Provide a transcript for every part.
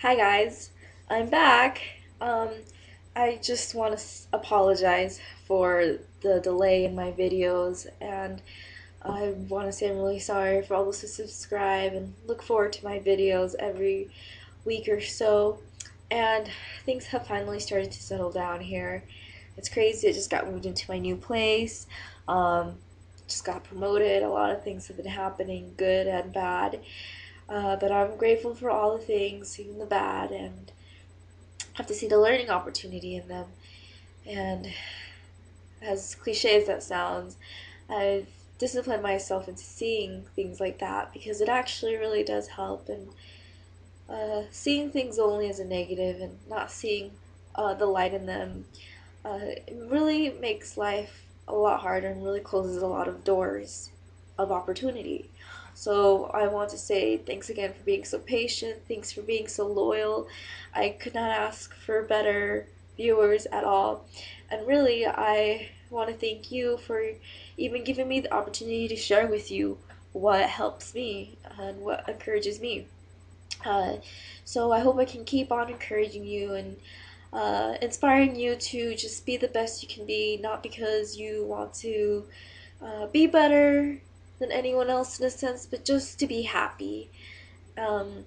Hi guys, I'm back. Um, I just want to apologize for the delay in my videos, and I want to say I'm really sorry for all those who subscribe and look forward to my videos every week or so. And things have finally started to settle down here. It's crazy. I just got moved into my new place. Um, just got promoted. A lot of things have been happening, good and bad. But I'm grateful for all the things, even the bad, and have to see the learning opportunity in them. And as cliche as that sounds, I've disciplined myself into seeing things like that because it actually really does help. And seeing things only as a negative and not seeing the light in them it really makes life a lot harder and really closes a lot of doors of opportunity. So I want to say thanks again for being so patient. Thanks for being so loyal. I could not ask for better viewers at all. And really, I want to thank you for even giving me the opportunity to share with you what helps me and what encourages me. Uh, so I hope I can keep on encouraging you and inspiring you to just be the best you can be, not because you want to be better than anyone else in a sense, but just to be happy. Um,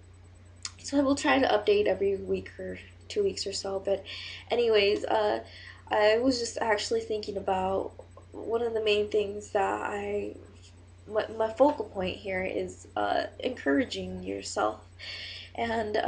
so I will try to update every week or 2 weeks or so. But, anyways, I was just actually thinking about one of the main things that my focal point here is encouraging yourself. And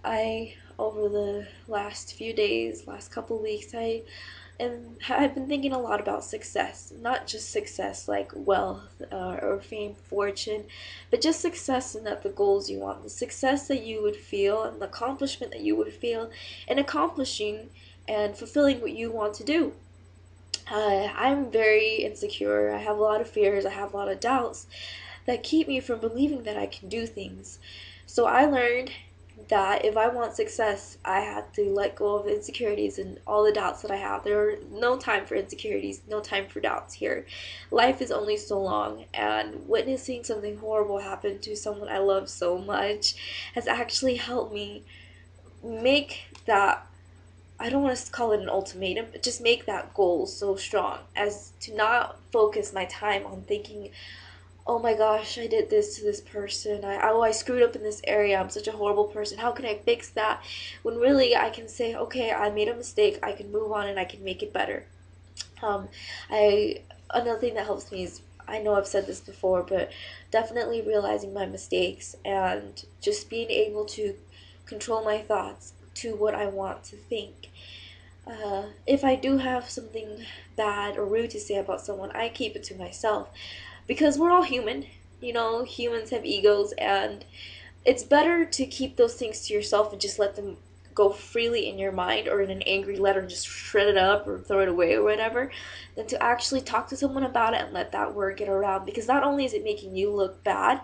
I, over the last few days, last couple weeks, I've been thinking a lot about success. Not just success like wealth or fame, fortune, but just success in that the goals you want, the success that you would feel, and the accomplishment that you would feel in accomplishing and fulfilling what you want to do. I'm very insecure. I have a lot of fears. I have a lot of doubts that keep me from believing that I can do things. So I learned that if I want success, I had to let go of insecurities and all the doubts that I have. There are no time for insecurities, no time for doubts here. Life is only so long, and witnessing something horrible happen to someone I love so much has actually helped me make that, I don't want to call it an ultimatum, but just make that goal so strong as to not focus my time on thinking, oh my gosh, I did this to this person. I screwed up in this area. I'm such a horrible person. How can I fix that? When really I can say, okay, I made a mistake. I can move on and I can make it better. Um, I Another thing that helps me is, I know I've said this before, but definitely realizing my mistakes and just being able to control my thoughts to what I want to think. If I do have something bad or rude to say about someone, I keep it to myself because we're all human. You know, humans have egos, and it's better to keep those things to yourself and just let them go freely in your mind or in an angry letter and just shred it up or throw it away or whatever, than to actually talk to someone about it and let that word get around, because not only is it making you look bad,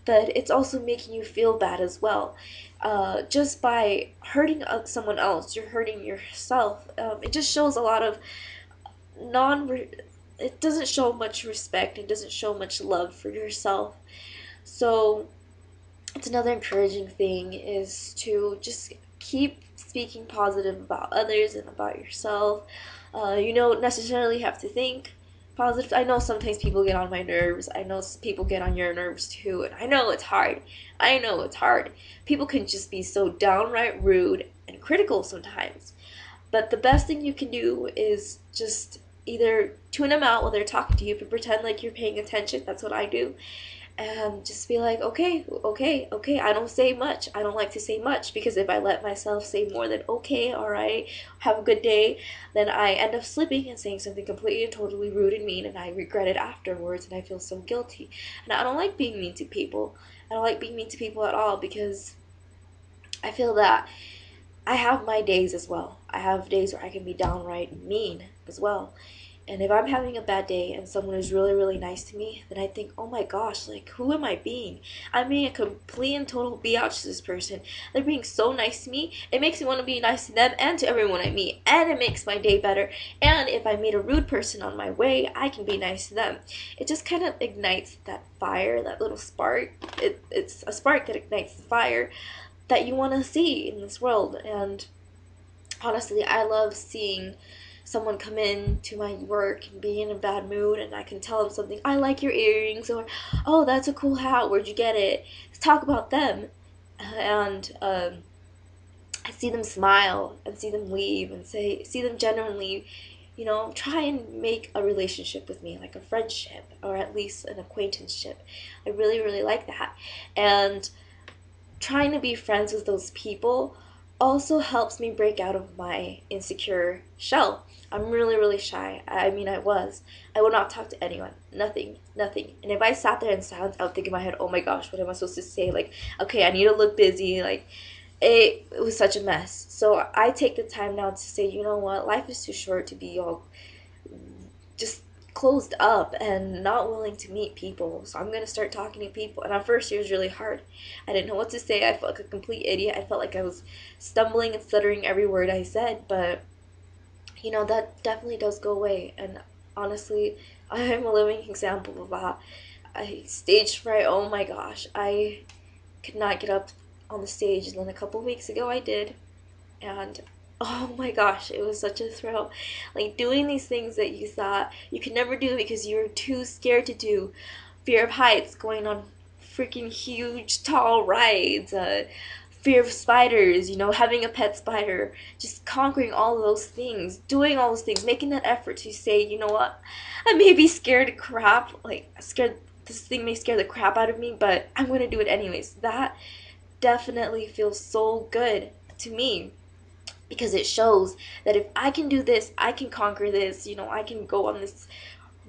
but it's also making you feel bad as well. Just by hurting someone else, you're hurting yourself. It just shows a lot of non it doesn't show much respect. It doesn't show much love for yourself. So it's another encouraging thing is to just keep speaking positive about others and about yourself. You don't necessarily have to think positive. I know sometimes people get on my nerves. I know people get on your nerves too, and I know it's hard. I know it's hard. People can just be so downright rude and critical sometimes. But the best thing you can do is just either tune them out while they're talking to you, but pretend like you're paying attention. That's what I do. And just be like, okay, okay, okay. I don't say much. I don't like to say much because if I let myself say more than okay, all right, have a good day, then I end up slipping and saying something completely and totally rude and mean, and I regret it afterwards, and I feel so guilty. And I don't like being mean to people. I don't like being mean to people at all because I feel that I have my days as well. I have days where I can be downright mean as well. And if I'm having a bad day and someone is really, really nice to me, then I think, oh my gosh, like, who am I being? I'm being a complete and total biatch to this person. They're being so nice to me. It makes me want to be nice to them and to everyone I meet. And it makes my day better. And if I meet a rude person on my way, I can be nice to them. It just kind of ignites that fire, that little spark. It's a spark that ignites the fire that you want to see in this world. And honestly, I love seeing someone come in to my work and be in a bad mood, and I can tell them something. I like your earrings, or oh, that's a cool hat. Where'd you get it? Let's talk about them, and I see them smile and see them leave and see them genuinely, try and make a relationship with me, like a friendship or at least an acquaintanceship. I really, really like that. And trying to be friends with those people also helps me break out of my insecure shell. I'm really, really shy. I mean, I was. I would not talk to anyone. Nothing. Nothing. And if I sat there in silence, I would think in my head, oh my gosh, what am I supposed to say? Like, okay, I need to look busy. Like, it was such a mess. So I take the time now to say, you know what, life is too short to be all just closed up and not willing to meet people. So I'm gonna start talking to people. And at first it was really hard. I didn't know what to say. I felt like a complete idiot. I felt like I was stumbling and stuttering every word I said, but that definitely does go away. And honestly, I am a living example of that. Stage fright, oh my gosh, I could not get up on the stage, and then a couple weeks ago I did, and oh my gosh, it was such a thrill. Like doing these things that you thought you could never do because you were too scared to do. Fear of heights, going on freaking huge tall rides, fear of spiders, having a pet spider, just conquering all of those things, doing all those things, making that effort to say, you know what, I may be scared crap, like scared, this thing may scare the crap out of me, but I'm gonna do it anyways. That definitely feels so good to me, because it shows that if I can do this, I can conquer this. I can go on this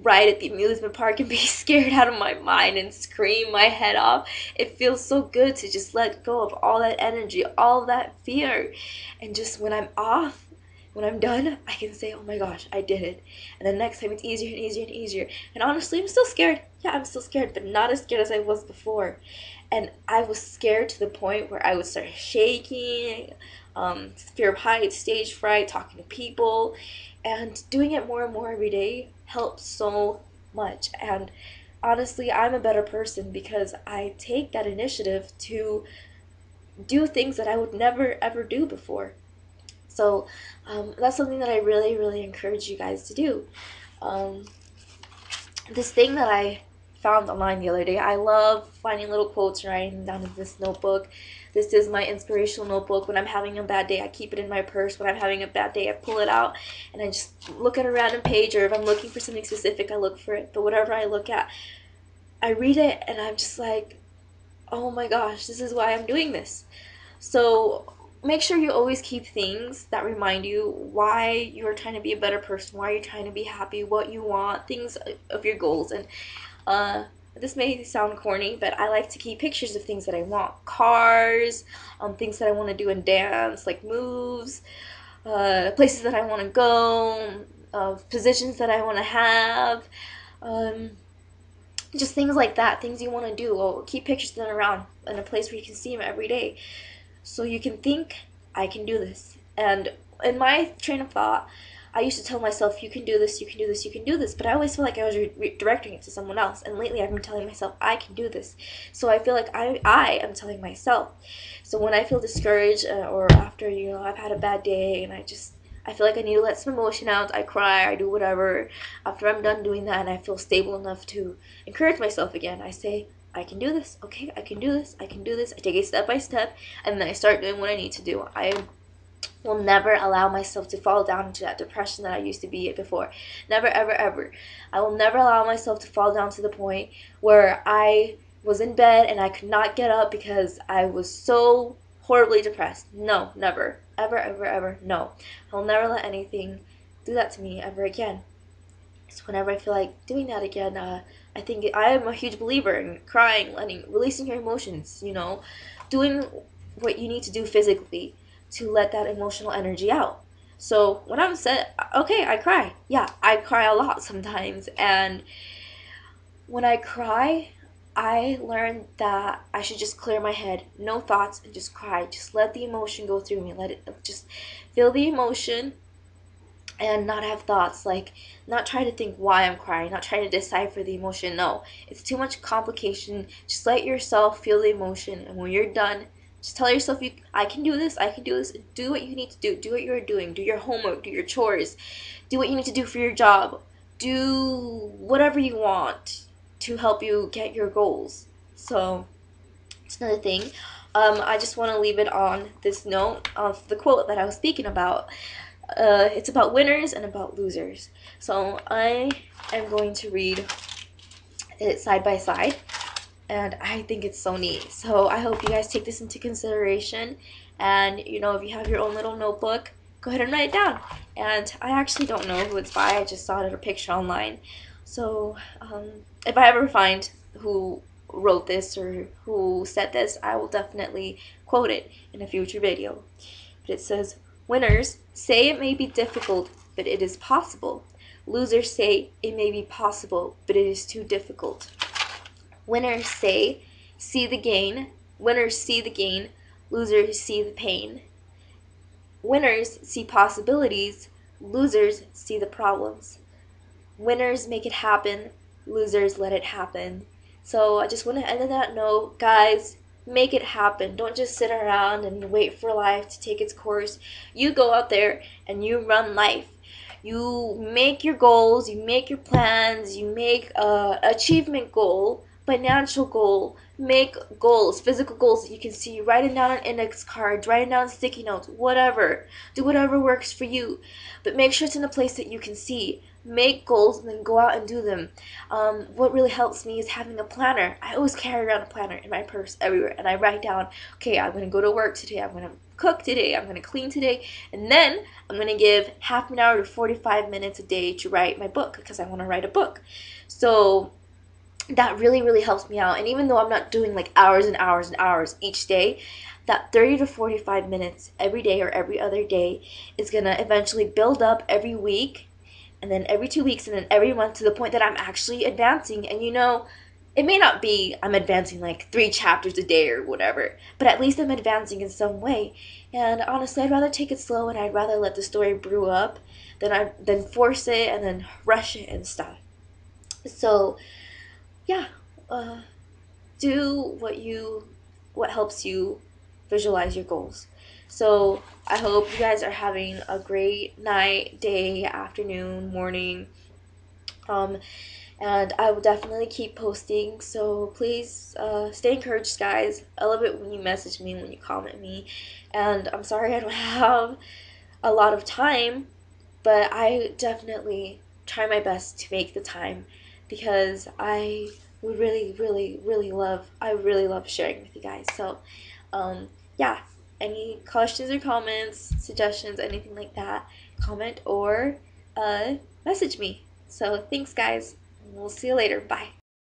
ride at the amusement park and be scared out of my mind and scream my head off. It feels so good to just let go of all that energy, all that fear. And just when I'm off, when I'm done, I can say, oh my gosh, I did it. And then next time it's easier and easier and easier. And honestly, I'm still scared. Yeah, I'm still scared, but not as scared as I was before. And I was scared to the point where I would start shaking, fear of heights, stage fright, talking to people, and doing it more and more every day helps so much. And honestly, I'm a better person because I take that initiative to do things that I would never ever do before. So that's something that I really, really encourage you guys to do. Um, this thing that I found online the other day, I love finding little quotes and writing them down in this notebook. This is my inspirational notebook. When I'm having a bad day, I keep it in my purse. When I'm having a bad day, I pull it out and I just look at a random page, or if I'm looking for something specific, I look for it. But whatever I look at, I read it and I'm just like, oh my gosh, this is why I'm doing this. So make sure you always keep things that remind you why you're trying to be a better person, why you're trying to be happy, what you want, things of your goals. And this may sound corny, but I like to keep pictures of things that I want. Cars, things that I want to do and dance, like moves, places that I want to go, positions that I want to have, um, just things like that, things you want to do. Well, keep pictures of them around in a place where you can see them every day. So you can think, I can do this. And in my train of thought, I used to tell myself, you can do this, you can do this, you can do this, but I always felt like I was directing it to someone else. And lately I've been telling myself, I can do this. So I feel like I am telling myself. So when I feel discouraged, or after, I've had a bad day and I feel like I need to let some emotion out, I cry, I do whatever. After I'm done doing that and I feel stable enough to encourage myself again, I say, I can do this, okay, I can do this, I can do this. I take it step by step, and then I start doing what I need to do. I will never allow myself to fall down into that depression that I used to be in before. Never, ever, ever. I will never allow myself to fall down to the point where I was in bed and I could not get up because I was so horribly depressed. No, never. Ever, ever, ever, no. I'll never let anything do that to me ever again. So whenever I feel like doing that again, I think I am a huge believer in crying, releasing your emotions, doing what you need to do physically to let that emotional energy out. So when I'm sad, okay, I cry. Yeah, I cry a lot sometimes. And when I cry, I learned that I should just clear my head, no thoughts, and just cry. Just let the emotion go through me. Let it just feel the emotion and not have thoughts, like not try to think why I'm crying, not try to decipher the emotion. No, it's too much complication. Just let yourself feel the emotion, and when you're done, Just tell yourself, I can do this, I can do this. Do what you need to do. Do what you're doing. Do your homework, do your chores. Do what you need to do for your job. Do whatever you want to help you get your goals. So, it's another thing. I just want to leave it on this note of the quote that I was speaking about. It's about winners and about losers. So I am going to read it side by side, and I think it's so neat. So I hope you guys take this into consideration, and if you have your own little notebook, go ahead and write it down. And I actually don't know who it's by, I just saw it in a picture online. So if I ever find who wrote this or who said this, I will definitely quote it in a future video. But it says, winners say it may be difficult, but it is possible. Losers say it may be possible, but it is too difficult. Winners say, see the gain. Winners see the gain. Losers see the pain. Winners see possibilities. Losers see the problems. Winners make it happen. Losers let it happen. So I just want to end on that note, guys. Make it happen. Don't just sit around and wait for life to take its course. You go out there and you run life. You make your goals, you make your plans, you make an achievement goal, financial goal, make goals, physical goals that you can see. Write it down on index cards, write it down on sticky notes, whatever. Do whatever works for you. But make sure it's in a place that you can see. Make goals and then go out and do them. What really helps me is having a planner. I always carry around a planner in my purse everywhere, and I write down, okay, I'm going to go to work today, I'm going to cook today, I'm going to clean today, and then I'm going to give half an hour to 45 minutes a day to write my book, because I want to write a book. So that really, really helps me out. And even though I'm not doing like hours and hours and hours each day, that 30 to 45 minutes every day or every other day is going to eventually build up every week, and then every 2 weeks, and then every month, to the point that I'm actually advancing. And it may not be I'm advancing like 3 chapters a day or whatever, but at least I'm advancing in some way. And honestly, I'd rather take it slow, and I'd rather let the story brew up than force it and then rush it and stuff. So yeah, do what helps you visualize your goals. So I hope you guys are having a great night, day, afternoon, morning. And I will definitely keep posting. So please stay encouraged, guys. I love it when you message me, when you comment me. And I'm sorry I don't have a lot of time, but I definitely try my best to make the time, because I really, really, really love sharing with you guys. So yeah, any questions or comments, suggestions, anything like that, comment or message me. So thanks, guys. We'll see you later. Bye.